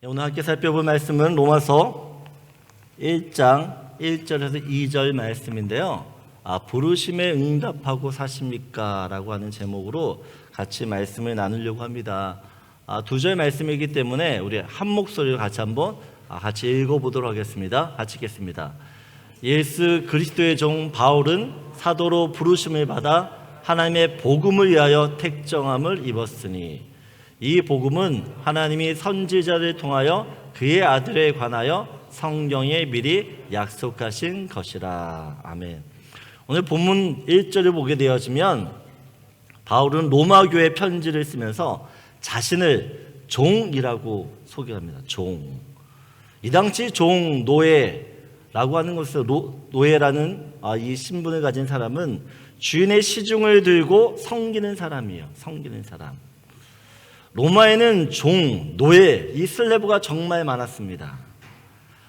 오늘 함께 살펴볼 말씀은 로마서 1장 1절에서 2절 말씀인데요. 부르심에 응답하고 사십니까? 라고 하는 제목으로 같이 말씀을 나누려고 합니다. 두 절 말씀이기 때문에 우리 한 목소리로 같이 한번 같이 읽어보도록 하겠습니다. 같이 읽겠습니다. 예수 그리스도의 종 바울은 사도로 부르심을 받아 하나님의 복음을 위하여 택정함을 입었으니 이 복음은 하나님이 선지자를 통하여 그의 아들에 관하여 성경에 미리 약속하신 것이라. 아멘. 오늘 본문 1절을 보게 되어지면 바울은 로마 교회 편지를 쓰면서 자신을 종이라고 소개합니다. 종. 이 당시 종, 노예라고 하는 것은 노예라는 이 신분을 가진 사람은 주인의 시중을 들고 섬기는 사람이에요. 섬기는 사람. 로마에는 종, 노예, 이 슬레브가 정말 많았습니다.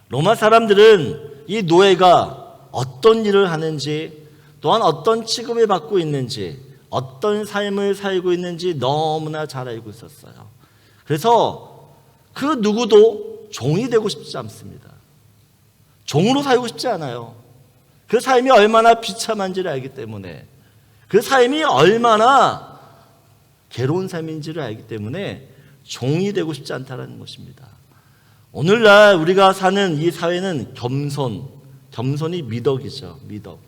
로마 사람들은 이 노예가 어떤 일을 하는지, 또한 어떤 취급을 받고 있는지, 어떤 삶을 살고 있는지 너무나 잘 알고 있었어요. 그래서 그 누구도 종이 되고 싶지 않습니다. 종으로 살고 싶지 않아요. 그 삶이 얼마나 비참한지를 알기 때문에, 그 삶이 얼마나 괴로운 삶인지를 알기 때문에 종이 되고 싶지 않다는 것입니다. 오늘날 우리가 사는 이 사회는 겸손이 미덕이죠. 미덕.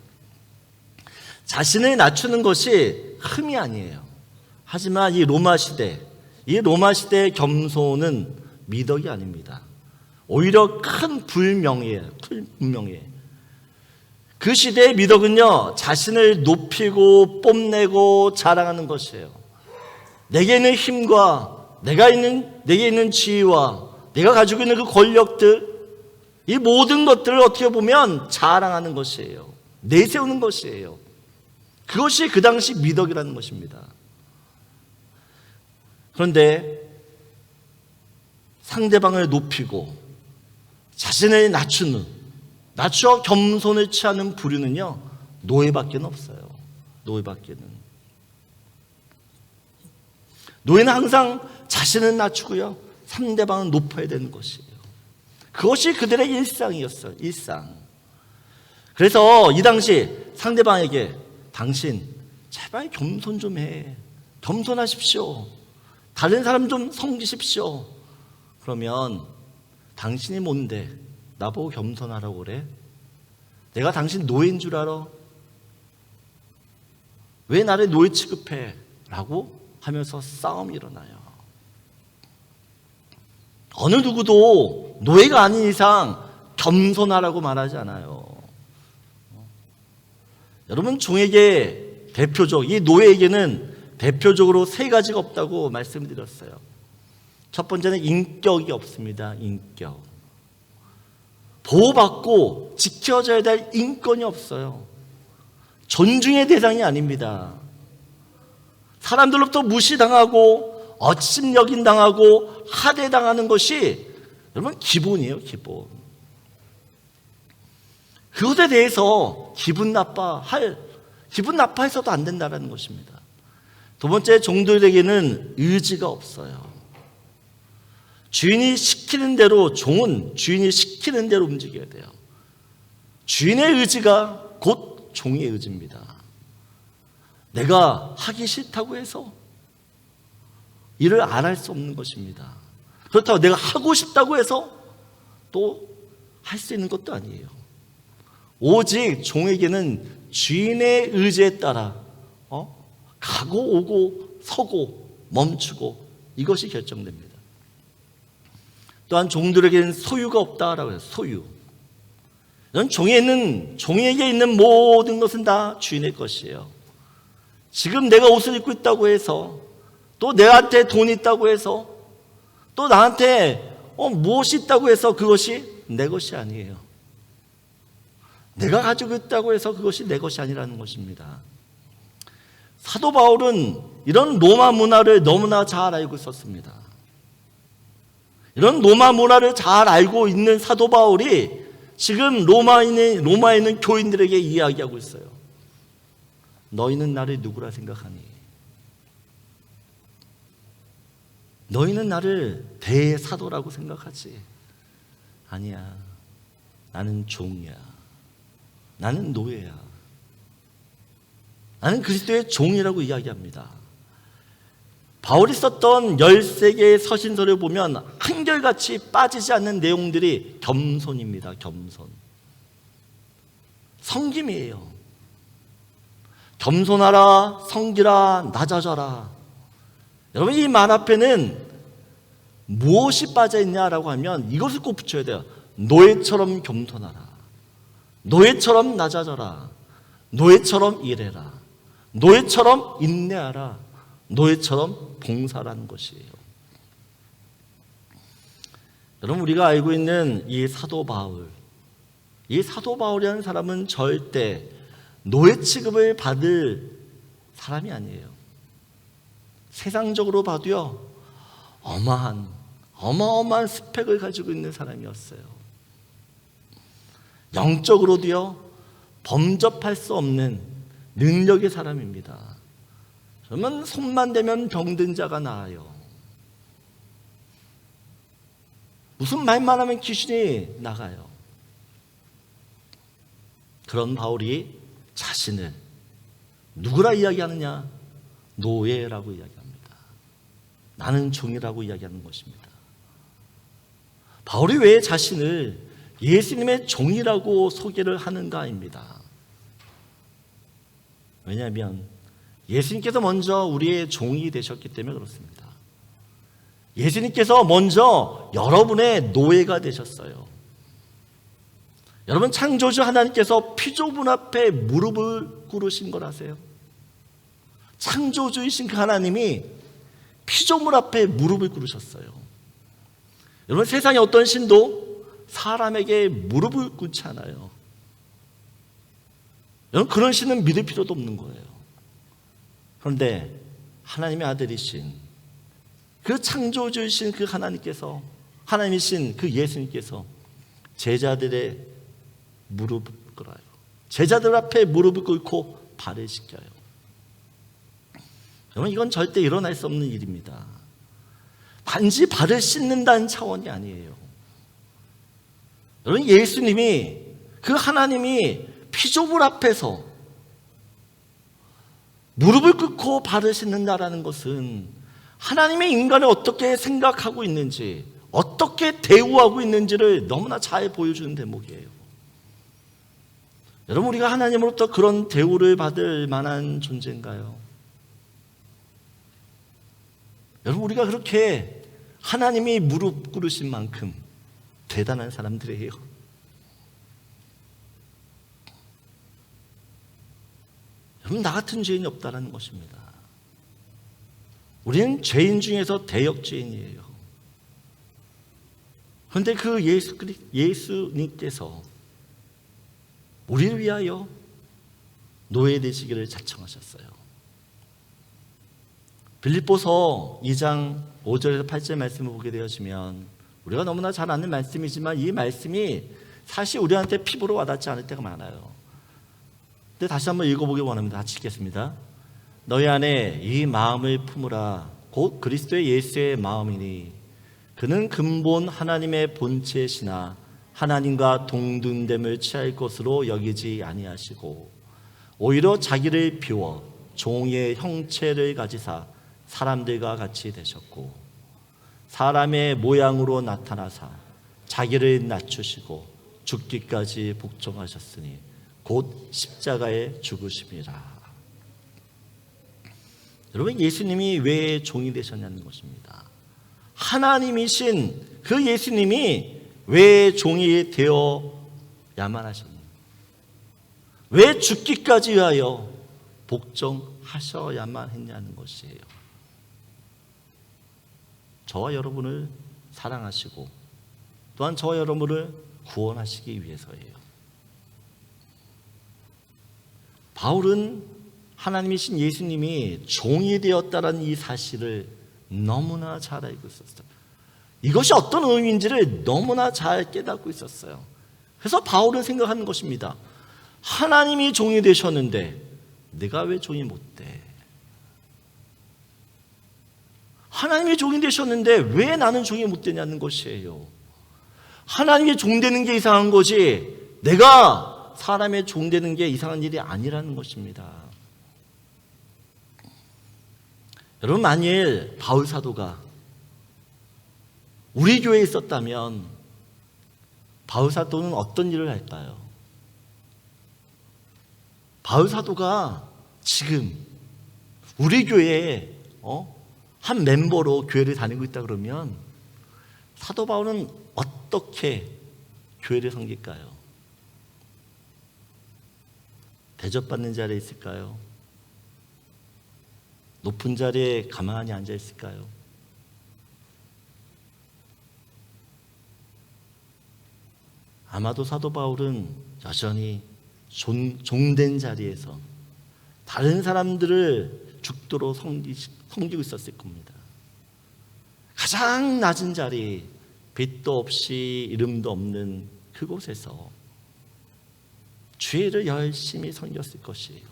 자신을 낮추는 것이 흠이 아니에요. 하지만 이 로마 시대의 겸손은 미덕이 아닙니다. 오히려 큰 불명예예요. 그 시대의 미덕은요, 자신을 높이고 뽐내고 자랑하는 것이에요. 내게 있는 힘과 내게 있는 지위와 내가 가지고 있는 그 권력들, 이 모든 것들을 어떻게 보면 자랑하는 것이에요. 내세우는 것이에요. 그것이 그 당시 미덕이라는 것입니다. 그런데 상대방을 높이고 자신을 낮추어 겸손을 취하는 부류는요, 노예밖에 없어요. 노예는 항상 자신은 낮추고요, 상대방은 높아야 되는 것이에요. 그것이 그들의 일상이었어요. 일상. 그래서 이 당시 상대방에게 당신 제발 겸손 좀 해. 겸손하십시오. 다른 사람 좀 섬기십시오. 그러면 당신이 뭔데 나보고 겸손하라고 그래? 내가 당신 노예인 줄 알아? 왜 나를 노예 취급해? 라고 하면서 싸움이 일어나요. 어느 누구도 노예가 아닌 이상 겸손하라고 말하지 않아요. 여러분, 종에게 이 노예에게는 대표적으로 세 가지가 없다고 말씀드렸어요. 첫 번째는 인격이 없습니다. 인격. 보호받고 지켜져야 될 인권이 없어요. 존중의 대상이 아닙니다. 사람들로부터 무시당하고 업신여김당하고 하대당하는 것이 여러분 기본이에요. 기본. 그것에 대해서 기분 나빠해서도 안 된다는 것입니다. 두 번째, 종들에게는 의지가 없어요. 주인이 시키는 대로, 종은 주인이 시키는 대로 움직여야 돼요. 주인의 의지가 곧 종의 의지입니다. 내가 하기 싫다고 해서 일을 안 할 수 없는 것입니다. 그렇다고 내가 하고 싶다고 해서 또 할 수 있는 것도 아니에요. 오직 종에게는 주인의 의지에 따라 가고 오고 서고 멈추고 이것이 결정됩니다. 또한 종들에게는 소유가 없다라고 해요. 소유. 종에게 있는 모든 것은 다 주인의 것이에요. 지금 내가 옷을 입고 있다고 해서, 또 내한테 돈이 있다고 해서, 또 나한테 무엇이 있다고 해서 그것이 내 것이 아니에요. 내가 가지고 있다고 해서 그것이 내 것이 아니라는 것입니다. 사도 바울은 이런 로마 문화를 너무나 잘 알고 있었습니다. 이런 로마 문화를 잘 알고 있는 사도 바울이 지금 로마에 있는 교인들에게 이야기하고 있어요. 너희는 나를 누구라 생각하니? 너희는 나를 대사도라고 생각하지? 아니야. 나는 종이야. 나는 노예야. 나는 그리스도의 종이라고 이야기합니다. 바울이 썼던 13개의 서신서를 보면 한결같이 빠지지 않는 내용들이 겸손입니다. 겸손. 섬김이에요. 겸손하라, 섬기라, 낮아져라. 여러분, 이 말 앞에는 무엇이 빠져있냐라고 하면 이것을 꼭 붙여야 돼요. 노예처럼 겸손하라. 노예처럼 낮아져라. 노예처럼 일해라. 노예처럼 인내하라. 노예처럼 봉사라는 것이에요. 여러분, 우리가 알고 있는 이 사도 바울, 이 사도 바울이라는 사람은 절대 노예 취급을 받을 사람이 아니에요. 세상적으로 봐도요, 어마어마한 스펙을 가지고 있는 사람이었어요. 영적으로도요, 범접할 수 없는 능력의 사람입니다. 그러면 손만 대면 병든 자가 나아요. 무슨 말만 하면 귀신이 나가요. 그런 바울이 자신을 누구라 이야기하느냐? 노예라고 이야기합니다. 나는 종이라고 이야기하는 것입니다. 바울이 왜 자신을 예수님의 종이라고 소개를 하는가입니다. 왜냐하면 예수님께서 먼저 우리의 종이 되셨기 때문에 그렇습니다. 예수님께서 먼저 여러분의 노예가 되셨어요. 여러분, 창조주 하나님께서 피조물 앞에 무릎을 꿇으신 걸 아세요? 창조주이신 그 하나님이 피조물 앞에 무릎을 꿇으셨어요. 여러분, 세상에 어떤 신도 사람에게 무릎을 꿇지 않아요. 여러분, 그런 신은 믿을 필요도 없는 거예요. 그런데 하나님의 아들이신 그 창조주이신 그 하나님께서, 하나님이신 그 예수님께서 제자들의 무릎을 꿇어요. 제자들 앞에 무릎을 꿇고 발을 씻겨요. 여러분, 이건 절대 일어날 수 없는 일입니다. 단지 발을 씻는다는 차원이 아니에요. 여러분, 예수님이, 그 하나님이 피조물 앞에서 무릎을 꿇고 발을 씻는다라는 것은 하나님의 인간을 어떻게 생각하고 있는지, 어떻게 대우하고 있는지를 너무나 잘 보여주는 대목이에요. 여러분, 우리가 하나님으로부터 그런 대우를 받을 만한 존재인가요? 여러분, 우리가 그렇게 하나님이 무릎 꿇으신 만큼 대단한 사람들이에요. 여러분, 나 같은 죄인이 없다는 것입니다. 우리는 죄인 중에서 대역죄인이에요. 그런데 그 예수님께서 우리를 위하여 노예되시기를 자청하셨어요. 빌립보서 2장 5절에서 8절 말씀을 보게 되어지면 우리가 너무나 잘 아는 말씀이지만 이 말씀이 사실 우리한테 피부로 와닿지 않을 때가 많아요. 근데 다시 한번 읽어보기 원합니다. 같이 읽겠습니다. 너희 안에 이 마음을 품으라. 곧 그리스도의 예수의 마음이니 그는 근본 하나님의 본체시나 하나님과 동등됨을 취할 것으로 여기지 아니하시고 오히려 자기를 비워 종의 형체를 가지사 사람들과 같이 되셨고 사람의 모양으로 나타나사 자기를 낮추시고 죽기까지 복종하셨으니 곧 십자가에 죽으심이라. 여러분, 예수님이 왜 종이 되셨냐는 것입니다. 하나님이신 그 예수님이 왜 종이 되어야만 하셨는가? 왜 죽기까지 위하여 복종하셔야만 했냐는 것이에요. 저와 여러분을 사랑하시고 또한 저와 여러분을 구원하시기 위해서예요. 바울은 하나님이신 예수님이 종이 되었다는 이 사실을 너무나 잘 알고 있었어요. 이것이 어떤 의미인지를 너무나 잘 깨닫고 있었어요. 그래서 바울은 생각하는 것입니다. 하나님이 종이 되셨는데 내가 왜 종이 못 돼? 하나님의 종이 되셨는데 왜 나는 종이 못 되냐는 것이에요. 하나님의 종 되는 게 이상한 거지 내가 사람의 종 되는 게 이상한 일이 아니라는 것입니다. 여러분, 만일 바울 사도가 우리 교회에 있었다면 바울 사도는 어떤 일을 할까요? 바울 사도가 지금 우리 교회에 한 멤버로 교회를 다니고 있다 그러면 사도 바울은 어떻게 교회를 섬길까요? 대접받는 자리에 있을까요? 높은 자리에 가만히 앉아 있을까요? 아마도 사도 바울은 여전히 종된 자리에서 다른 사람들을 죽도록 섬기고 있었을 겁니다. 가장 낮은 자리, 빛도 없이 이름도 없는 그곳에서 주의를 열심히 섬겼을 것이에요.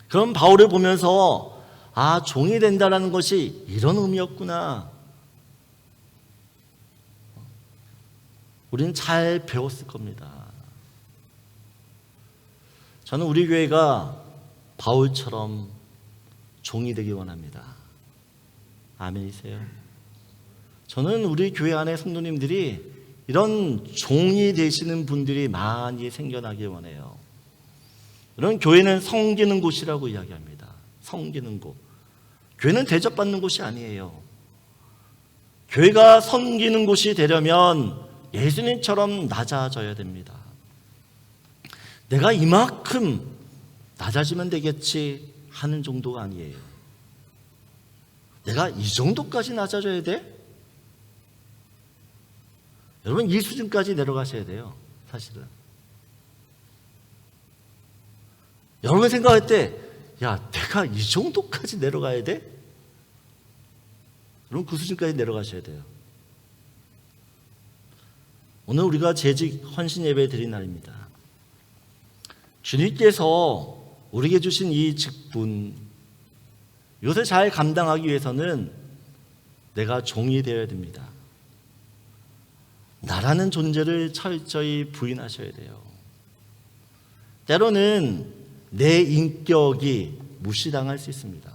그럼 바울을 보면서 종이 된다는 것이 이런 의미였구나. 우리는 잘 배웠을 겁니다. 저는 우리 교회가 바울처럼 종이 되기 원합니다. 아멘이세요? 저는 우리 교회 안에 성도님들이 이런 종이 되시는 분들이 많이 생겨나길 원해요. 이런 교회는 섬기는 곳이라고 이야기합니다. 섬기는 곳. 교회는 대접받는 곳이 아니에요. 교회가 섬기는 곳이 되려면 예수님처럼 낮아져야 됩니다. 내가 이만큼 낮아지면 되겠지 하는 정도가 아니에요. 내가 이 정도까지 낮아져야 돼? 여러분, 이 수준까지 내려가셔야 돼요. 사실은 여러분 생각할 때 내가 이 정도까지 내려가야 돼? 여러분, 그 수준까지 내려가셔야 돼요. 오늘 우리가 재직 헌신 예배 드린 날입니다. 주님께서 우리에게 주신 이 직분, 이것을 잘 감당하기 위해서는 내가 종이 되어야 됩니다. 나라는 존재를 철저히 부인하셔야 돼요. 때로는 내 인격이 무시당할 수 있습니다.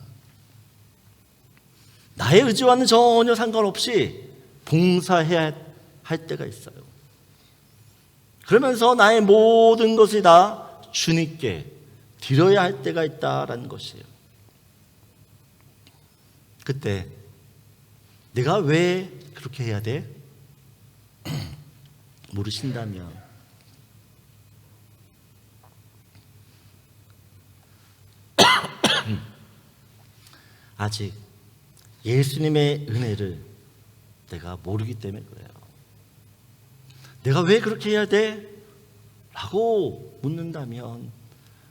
나의 의지와는 전혀 상관없이 봉사해야 할 때가 있어요. 그러면서 나의 모든 것이 다 주님께 드려야 할 때가 있다라는 것이에요. 그때 내가 왜 그렇게 해야 돼? 모르신다면 아직 예수님의 은혜를 내가 모르기 때문에 그래요. 내가 왜 그렇게 해야 돼? 라고 묻는다면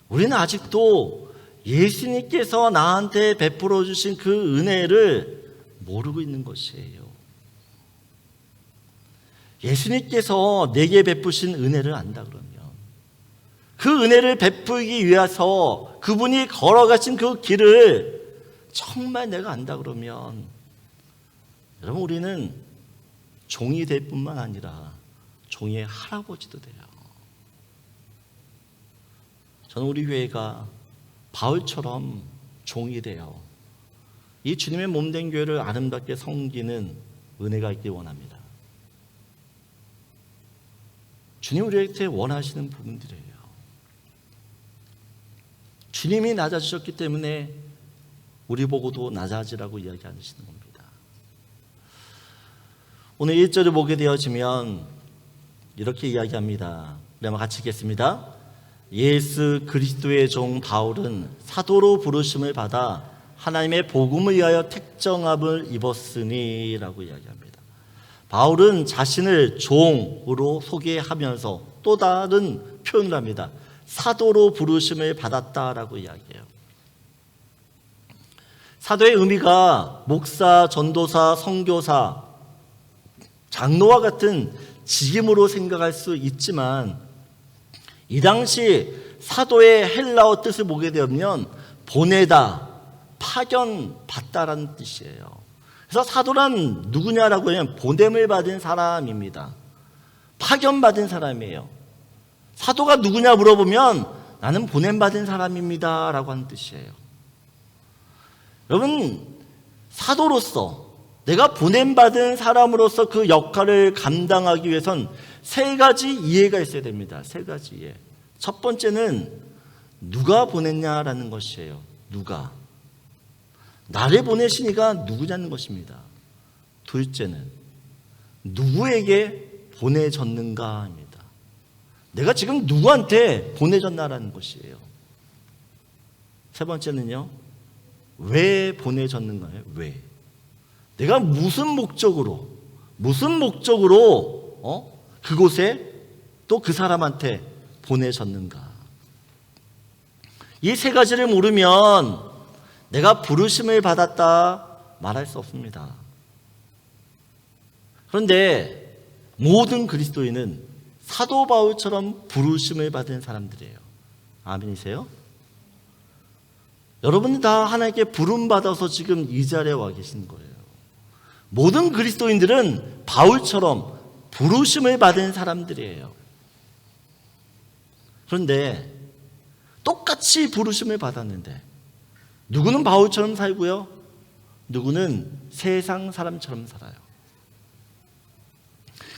우리는 아직도 예수님께서 나한테 베풀어 주신 그 은혜를 모르고 있는 것이에요. 예수님께서 내게 베푸신 은혜를 안다 그러면 그 은혜를 베풀기 위해서 그분이 걸어가신 그 길을 정말 내가 안다 그러면 여러분, 우리는 종이 될 뿐만 아니라 종의 할아버지도 돼요. 저는 우리 교회가 바울처럼 종이 되어 이 주님의 몸된 교회를 아름답게 섬기는 은혜가 있길 원합니다. 주님 우리에게 원하시는 부분들이에요. 주님이 낮아지셨기 때문에 우리 보고도 낮아지라고 이야기하시는 겁니다. 오늘 1절을 보게 되어지면 이렇게 이야기합니다. 우리 한번 같이 읽겠습니다. 예수 그리스도의 종 바울은 사도로 부르심을 받아 하나님의 복음을 위하여 택정함을 입었으니 라고 이야기합니다. 바울은 자신을 종으로 소개하면서 또 다른 표현을 합니다. 사도로 부르심을 받았다라고 이야기해요. 사도의 의미가 목사, 전도사, 선교사, 장로와 같은 직임으로 생각할 수 있지만 이 당시 사도의 헬라어 뜻을 보게 되면 보내다, 파견받다라는 뜻이에요. 그래서 사도란 누구냐라고 하면 보냄을 받은 사람입니다. 파견받은 사람이에요. 사도가 누구냐 물어보면 나는 보냄받은 사람입니다 라고 하는 뜻이에요. 여러분, 사도로서 내가 보냄받은 사람으로서 그 역할을 감당하기 위해선 세 가지 이해가 있어야 됩니다. 세 가지 이해. 첫 번째는 누가 보냈냐라는 것이에요. 누가. 나를 보내시니가 누구냐는 것입니다. 둘째는 누구에게 보내졌는가입니다. 내가 지금 누구한테 보내졌나라는 것이에요. 세 번째는요, 왜 보내졌는가요? 왜? 내가 무슨 목적으로 그곳에 또 그 사람한테 보내졌는가? 이 세 가지를 모르면 내가 부르심을 받았다 말할 수 없습니다. 그런데 모든 그리스도인은 사도 바울처럼 부르심을 받은 사람들이에요. 아멘이세요? 여러분은 다 하나님께 부름받아서 지금 이 자리에 와 계신 거예요. 모든 그리스도인들은 바울처럼 부르심을 받은 사람들이에요. 그런데 똑같이 부르심을 받았는데 누구는 바울처럼 살고요, 누구는 세상 사람처럼 살아요.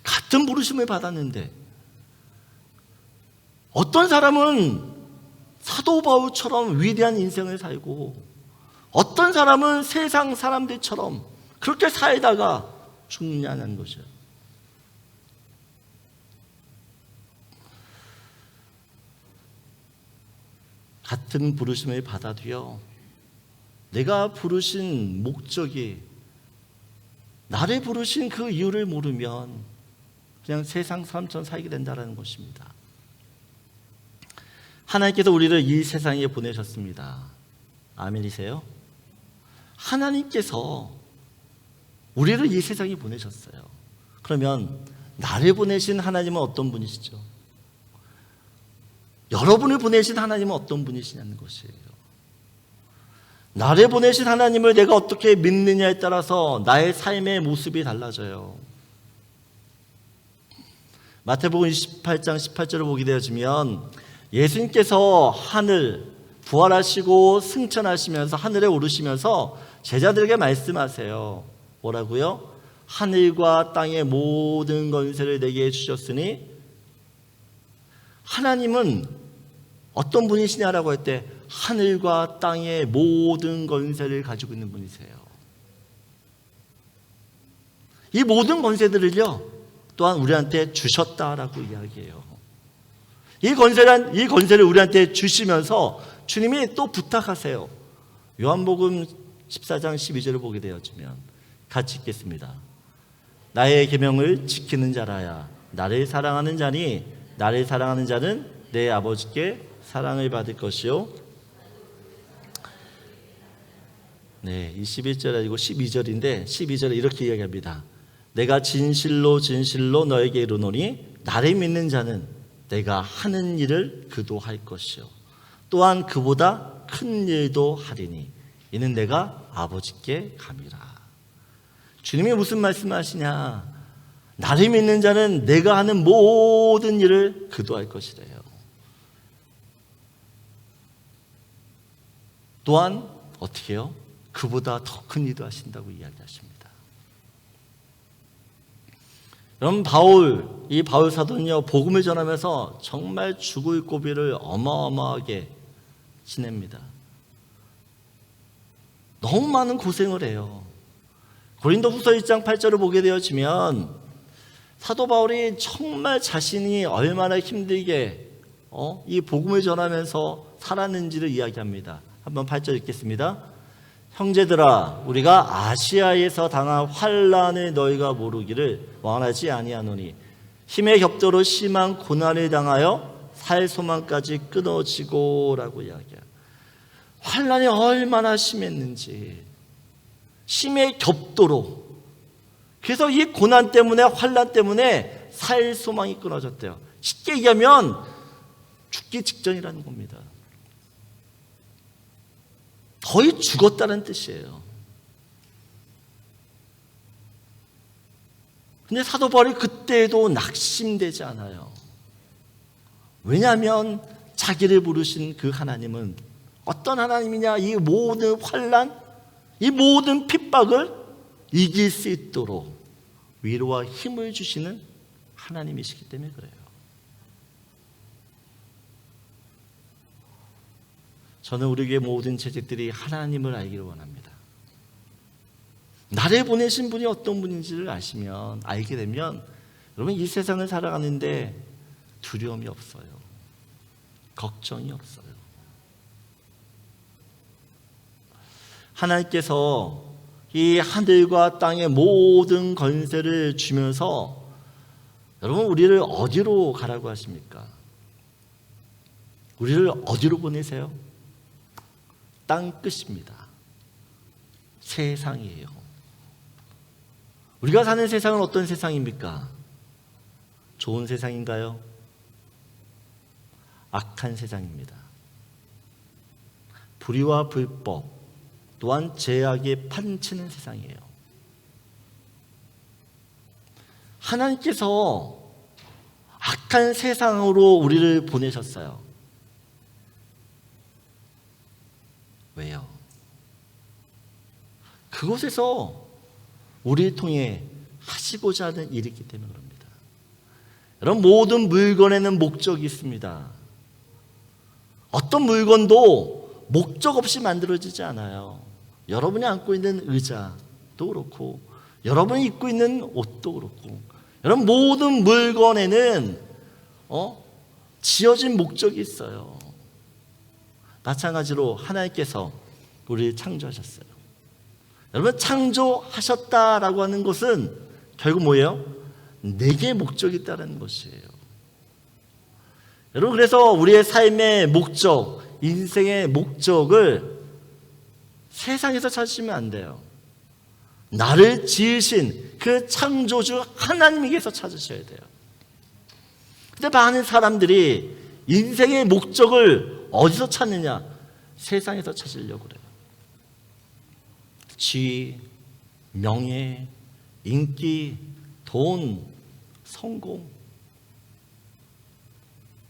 같은 부르심을 받았는데 어떤 사람은 사도 바울처럼 위대한 인생을 살고 어떤 사람은 세상 사람들처럼 그렇게 살다가 죽느냐는 거죠. 같은 부르심을 받아도요, 내가 부르신 목적이, 나를 부르신 그 이유를 모르면 그냥 세상 사람처럼 살게 된다는 것입니다. 하나님께서 우리를 이 세상에 보내셨습니다. 아멘이세요? 하나님께서 우리를 이 세상에 보내셨어요. 그러면 나를 보내신 하나님은 어떤 분이시죠? 여러분을 보내신 하나님은 어떤 분이시냐는 것이에요. 나를 보내신 하나님을 내가 어떻게 믿느냐에 따라서 나의 삶의 모습이 달라져요. 마태복음 28장 18절을 보게 되어지면 예수님께서 하늘 부활하시고 승천하시면서 하늘에 오르시면서 제자들에게 말씀하세요. 뭐라고요? 하늘과 땅의 모든 권세를 내게 주셨으니, 하나님은 어떤 분이시냐라고 할 때 하늘과 땅의 모든 권세를 가지고 있는 분이세요. 이 모든 권세들을요 또한 우리한테 주셨다라고 이야기해요. 이 권세를 우리한테 주시면서 주님이 또 부탁하세요. 요한복음 14장 12절을 보게 되어지면 같이 읽겠습니다. 나의 계명을 지키는 자라야 나를 사랑하는 자니 나를 사랑하는 자는 내 아버지께 사랑을 받을 것이요. 네, 이 11절 아니고 12절인데 12절에 이렇게 이야기합니다. 내가 진실로 진실로 너에게 이르노니 나를 믿는 자는 내가 하는 일을 그도 할 것이요 또한 그보다 큰 일도 하리니 이는 내가 아버지께 감이라. 주님이 무슨 말씀을 하시냐? 나를 믿는 자는 내가 하는 모든 일을 그도 할 것이래요. 또한 어떻게 해요? 그보다 더 큰 일도 하신다고 이야기하십니다. 여러분, 이 바울 사도는요, 복음을 전하면서 정말 죽을 고비를 어마어마하게 지냅니다. 너무 많은 고생을 해요. 고린도후서 1장 8절을 보게 되어지면 사도 바울이 정말 자신이 얼마나 힘들게 이 복음을 전하면서 살았는지를 이야기합니다. 한번 8절 읽겠습니다. 형제들아, 우리가 아시아에서 당한 환난을 너희가 모르기를 원하지 아니하노니 힘의 격도로 심한 고난을 당하여 살 소망까지 끊어지고라고 이야기해요. 환난이 얼마나 심했는지, 힘의 격도로. 그래서 이 고난 때문에, 환난 때문에 살 소망이 끊어졌대요. 쉽게 얘기하면 죽기 직전이라는 겁니다. 거의 죽었다는 뜻이에요. 근데 사도 바울이 그때에도 낙심되지 않아요. 왜냐하면 자기를 부르신 그 하나님은 어떤 하나님이냐? 이 모든 환난, 이 모든 핍박을 이길 수 있도록 위로와 힘을 주시는 하나님이시기 때문에 그래요. 저는 우리에게 모든 재직들이 하나님을 알기를 원합니다. 나를 보내신 분이 어떤 분인지를 알게 되면 여러분 이 세상을 살아가는데 두려움이 없어요. 걱정이 없어요. 하나님께서 이 하늘과 땅의 모든 권세를 주면서 여러분 우리를 어디로 가라고 하십니까? 우리를 어디로 보내세요? 땅 끝입니다. 세상이에요. 우리가 사는 세상은 어떤 세상입니까? 좋은 세상인가요? 악한 세상입니다. 불의와 불법 또한 죄악에 판치는 세상이에요. 하나님께서 악한 세상으로 우리를 보내셨어요. 왜요? 그곳에서 우리를 통해 하시고자 하는 일이 있기 때문에 그럽니다. 여러분 모든 물건에는 목적이 있습니다. 어떤 물건도 목적 없이 만들어지지 않아요. 여러분이 안고 있는 의자도 그렇고 여러분이 입고 있는 옷도 그렇고 여러분 모든 물건에는 지어진 목적이 있어요. 마찬가지로 하나님께서 우리를 창조하셨어요. 여러분 창조하셨다라고 하는 것은 결국 뭐예요? 내게 목적이 있다는 것이에요. 여러분 그래서 우리의 삶의 목적, 인생의 목적을 세상에서 찾으시면 안 돼요. 나를 지으신 그 창조주 하나님에게서 찾으셔야 돼요. 근데 많은 사람들이 인생의 목적을 어디서 찾느냐? 세상에서 찾으려고 그래요. 지위, 명예, 인기, 돈, 성공.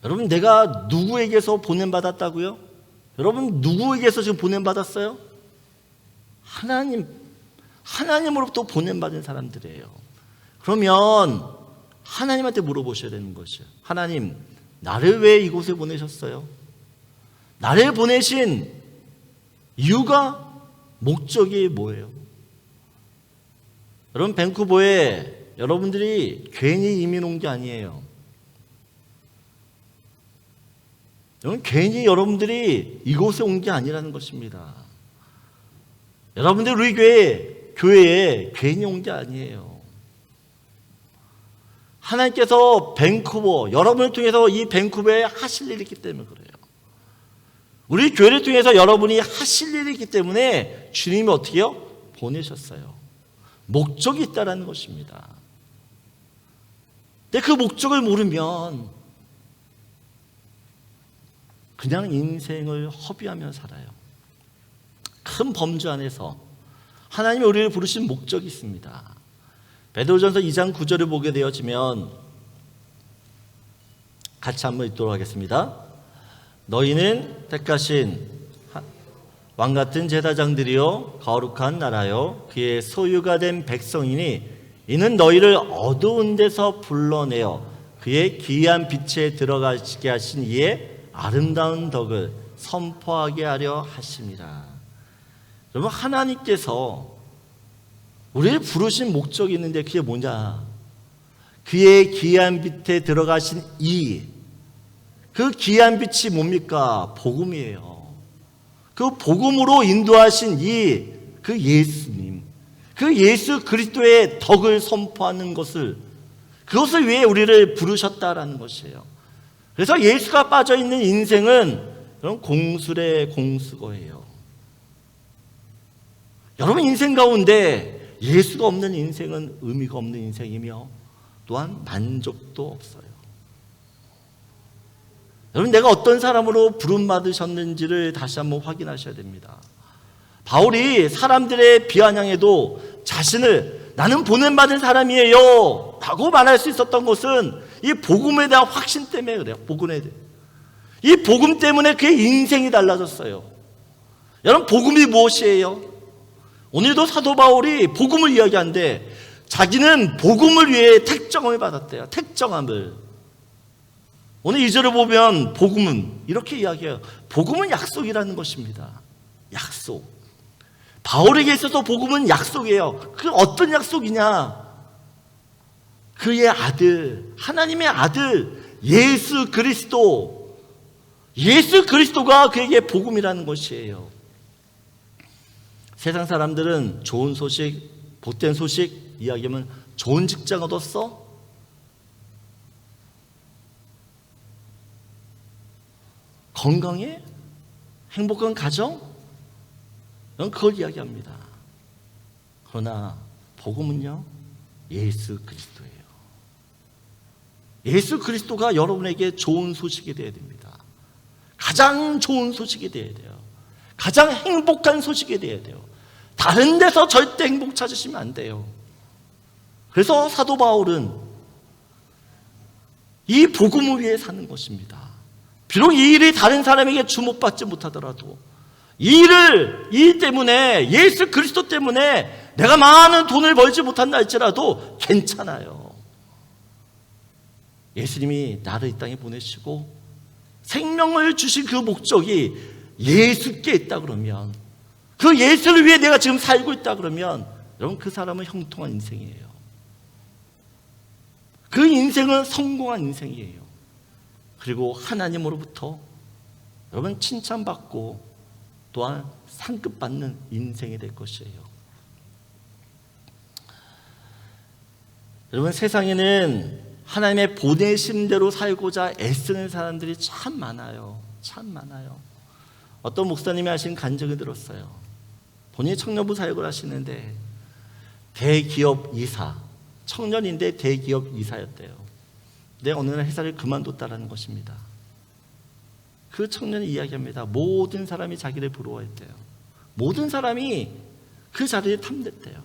여러분 내가 누구에게서 보냄받았다고요? 여러분 누구에게서 지금 보냄받았어요? 하나님으로부터 보냄받은 사람들이에요. 그러면 하나님한테 물어보셔야 되는 것이에요. 하나님, 나를 왜 이곳에 보내셨어요? 나를 보내신 이유가 목적이 뭐예요? 여러분 밴쿠버에 여러분들이 괜히 이민 온 게 아니에요. 여러분 괜히 여러분들이 이곳에 온 게 아니라는 것입니다. 여러분들 우리 교회에 괜히 온 게 아니에요. 하나님께서 밴쿠버, 여러분을 통해서 이 밴쿠버에 하실 일이 있기 때문에 그래요. 우리 교회를 통해서 여러분이 하실 일이 있기 때문에 주님이 어떻게 해요? 보내셨어요. 목적이 있다는 것입니다. 근데 그 목적을 모르면 그냥 인생을 허비하며 살아요. 큰 범주 안에서 하나님이 우리를 부르신 목적이 있습니다. 베드로전서 2장 9절을 보게 되어지면 같이 한번 읽도록 하겠습니다. 너희는 택하신 왕같은 제사장들이요 거룩한 나라요 그의 소유가 된 백성이니 이는 너희를 어두운 데서 불러내어 그의 기이한 빛에 들어가시게 하신 이의 아름다운 덕을 선포하게 하려 하심이라. 여러분 하나님께서 우리를 부르신 목적이 있는데 그게 뭐냐? 그의 기이한 빛에 들어가신 그 기이한 빛이 뭡니까? 복음이에요. 그 복음으로 인도하신 그 예수님, 그 예수 그리스도의 덕을 선포하는 그것을 위해 우리를 부르셨다라는 것이에요. 그래서 예수가 빠져있는 인생은 그런 공술의 공수거예요. 여러분 인생 가운데 예수가 없는 인생은 의미가 없는 인생이며 또한 만족도 없어요. 여러분 내가 어떤 사람으로 부름받으셨는지를 다시 한번 확인하셔야 됩니다. 바울이 사람들의 비아냥에도 자신을 나는 보냄받은 사람이에요 라고 말할 수 있었던 것은 이 복음에 대한 확신 때문에 그래요. 복음에 대해. 이 복음 때문에 그의 인생이 달라졌어요. 여러분, 복음이 무엇이에요? 오늘도 사도 바울이 복음을 이야기하는데 자기는 복음을 위해 택정함을 받았대요. 택정함을. 오늘 2절을 보면 복음은 이렇게 이야기해요. 복음은 약속이라는 것입니다. 약속. 바울에게 있어서 복음은 약속이에요. 그 어떤 약속이냐? 그의 아들, 하나님의 아들 예수 그리스도, 예수 그리스도가 그에게 복음이라는 것이에요. 세상 사람들은 좋은 소식, 복된 소식 이야기하면 좋은 직장 얻었어? 건강해? 행복한 가정? 그걸 이야기합니다. 그러나 복음은요, 예수 그리스도예요. 예수 그리스도가 여러분에게 좋은 소식이 되어야 됩니다. 가장 좋은 소식이 되어야 돼요. 가장 행복한 소식이 되어야 돼요. 다른 데서 절대 행복 찾으시면 안 돼요. 그래서 사도 바울은 이 복음을 위해 사는 것입니다. 비록 이 일이 다른 사람에게 주목받지 못하더라도 이 일 때문에, 예수 그리스도 때문에 내가 많은 돈을 벌지 못한다 할지라도 괜찮아요. 예수님이 나를 이 땅에 보내시고 생명을 주신 그 목적이 예수께 있다 그러면, 그 예수를 위해 내가 지금 살고 있다 그러면 여러분, 그 사람은 형통한 인생이에요. 그 인생은 성공한 인생이에요. 그리고 하나님으로부터 여러분 칭찬받고 또한 상급받는 인생이 될 것이에요. 여러분, 세상에는 하나님의 보내심대로 살고자 애쓰는 사람들이 참 많아요. 참 많아요. 어떤 목사님이 하신 간증을 들었어요. 본인이 청년부 사역을 하시는데 대기업 이사, 청년인데 대기업 이사였대요. 근데 어느 날 회사를 그만뒀다라는 것입니다. 그 청년이 이야기합니다. 모든 사람이 자기를 부러워했대요. 모든 사람이 그 자리를 탐냈대요.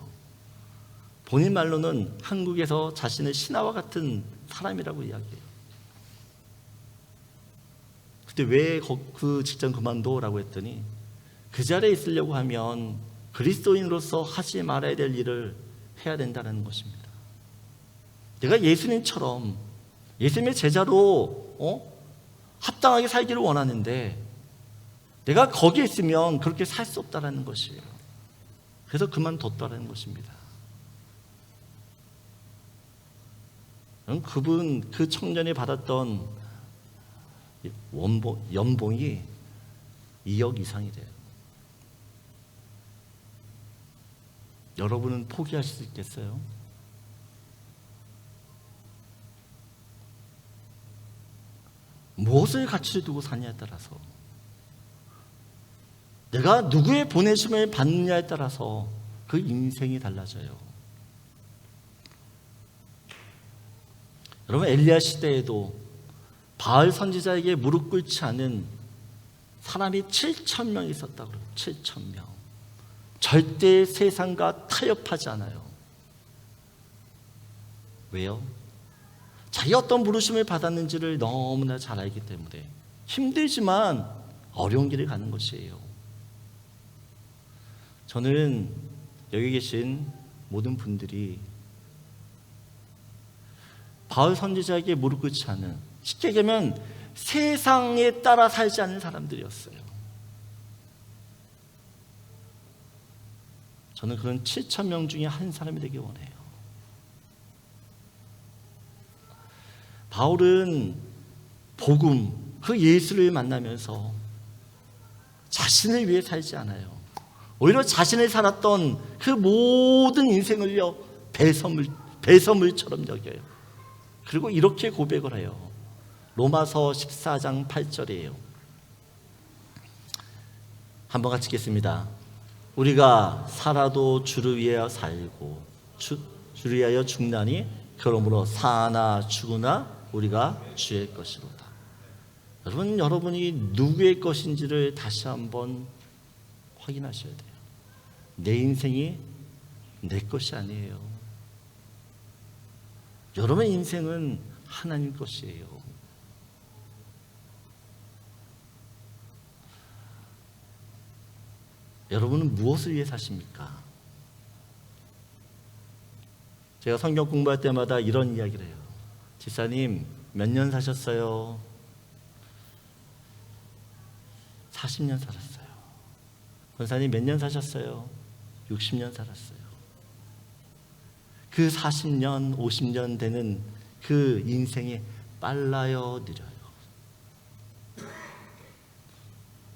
본인 말로는 한국에서 자신의 신하와 같은 사람이라고 이야기해요. 그때 왜 그 직장 그만둬라고 했더니 그 자리에 있으려고 하면 그리스도인으로서 하지 말아야 될 일을 해야 된다는 것입니다. 내가 예수님처럼 예수님의 제자로 합당하게 살기를 원하는데 내가 거기에 있으면 그렇게 살 수 없다는 것이에요. 그래서 그만뒀다는 것입니다. 그 청년이 받았던 연봉이 2억 이상이 돼요. 여러분은 포기하실 수 있겠어요? 무엇을 가치를 두고 사냐에 따라서, 내가 누구의 보내심을 받느냐에 따라서 그 인생이 달라져요. 여러분, 엘리야 시대에도 바알 선지자에게 무릎 꿇지 않은 사람이 7,000명 있었다고 그래요. 7,000명. 절대 세상과 타협하지 않아요. 왜요? 자기가 어떤 부르심을 받았는지를 너무나 잘 알기 때문에 힘들지만 어려운 길을 가는 것이에요. 저는 여기 계신 모든 분들이 바울 선지자에게 무릎 꿇지 않은, 쉽게 얘기하면 세상에 따라 살지 않는 사람들이었어요. 저는 그런 7,000명 중에 한 사람이 되기 원해요. 바울은 복음, 그 예수를 만나면서 자신을 위해 살지 않아요. 오히려 자신을 살았던 그 모든 인생을요, 배설물처럼 여겨요. 그리고 이렇게 고백을 해요. 로마서 14장 8절이에요. 한번 같이 읽겠습니다. 우리가 살아도 주를 위하여 살고 주를 위하여 죽나니 그러므로 사나 죽으나 우리가 주의 것이로다. 여러분, 여러분이 누구의 것인지를 다시 한번 확인하셔야 돼요. 내 인생이 내 것이 아니에요. 여러분의 인생은 하나님 것이에요. 여러분은 무엇을 위해 사십니까? 제가 성경 공부할 때마다 이런 이야기를 해요. 집사님, 몇 년 사셨어요? 40년 살았어요. 권사님, 몇 년 사셨어요? 60년 살았어요. 그 40년, 50년 되는 그 인생이 빨라요, 느려요?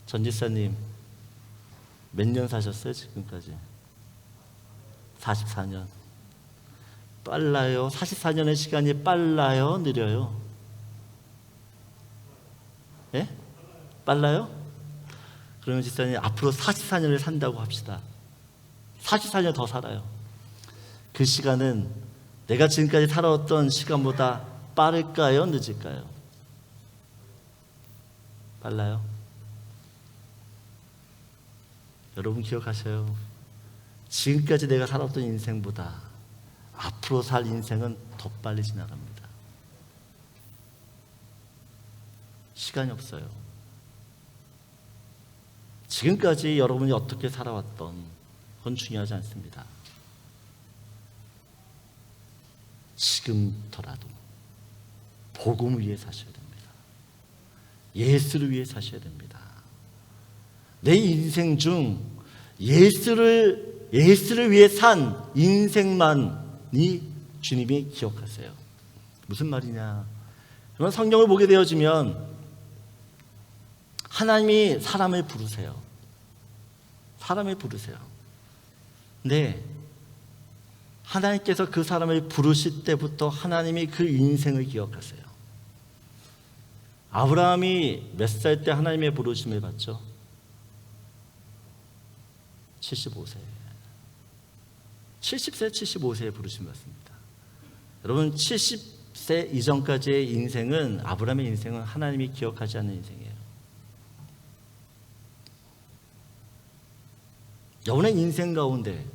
전 집사님, 몇 년 사셨어요, 지금까지? 44년. 빨라요? 44년의 시간이 빨라요, 느려요? 예? 빨라요? 그러면 집사님, 앞으로 44년을 산다고 합시다. 44년 더 살아요. 그 시간은 내가 지금까지 살아왔던 시간보다 빠를까요, 늦을까요? 빨라요? 여러분 기억하세요. 지금까지 내가 살았던 인생보다 앞으로 살 인생은 더 빨리 지나갑니다. 시간이 없어요. 지금까지 여러분이 어떻게 살아왔던 건 중요하지 않습니다. 지금부터라도 복음을 위해 사셔야 됩니다. 예수를 위해 사셔야 됩니다. 내 인생 중 예수를 위해 산 인생만이 주님이 기억하세요. 무슨 말이냐? 그러면 성경을 보게 되어지면 하나님이 사람을 부르세요. 사람을 부르세요. 근데 하나님께서 그 사람을 부르실 때부터 하나님이 그 인생을 기억하세요. 아브라함이 몇 살 때 하나님의 부르심을 받죠? 75세. 70세, 75세에 부르심을 받습니다. 여러분, 70세 이전까지의 인생은, 아브라함의 인생은 하나님이 기억하지 않는 인생이에요. 여러분의 인생 가운데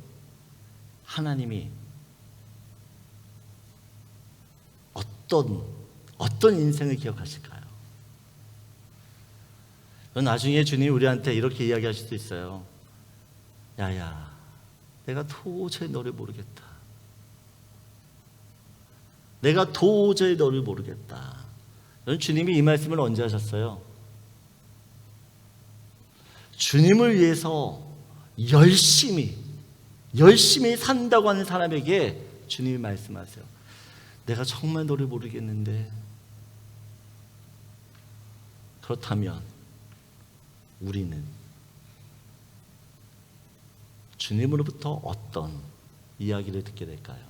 하나님이 어떤 인생을 기억하실까요? 나중에 주님이 우리한테 이렇게 이야기하실 수 있어요. 야야, 내가 도저히 너를 모르겠다. 내가 도저히 너를 모르겠다. 주님이 이 말씀을 언제 하셨어요? 주님을 위해서 열심히 산다고 하는 사람에게 주님이 말씀하세요. 내가 정말 너를 모르겠는데, 그렇다면 우리는 주님으로부터 어떤 이야기를 듣게 될까요?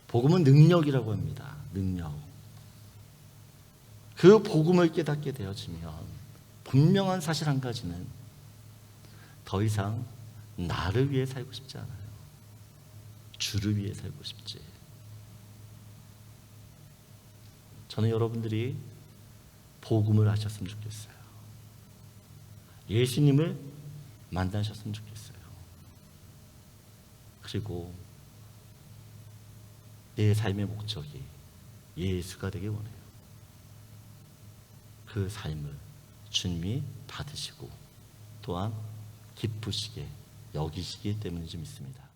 복음은 능력이라고 합니다. 능력. 그 복음을 깨닫게 되어지면 분명한 사실 한 가지는 더 이상 나를 위해 살고 싶지 않아요. 주를 위해 살고 싶지. 저는 여러분들이 복음을 하셨으면 좋겠어요. 예수님을 만나셨으면 좋겠어요. 그리고 내 삶의 목적이 예수가 되길 원해요. 그 삶을 주님이 받으시고 또한 기쁘시게 여기시기 때문에 좀 있습니다.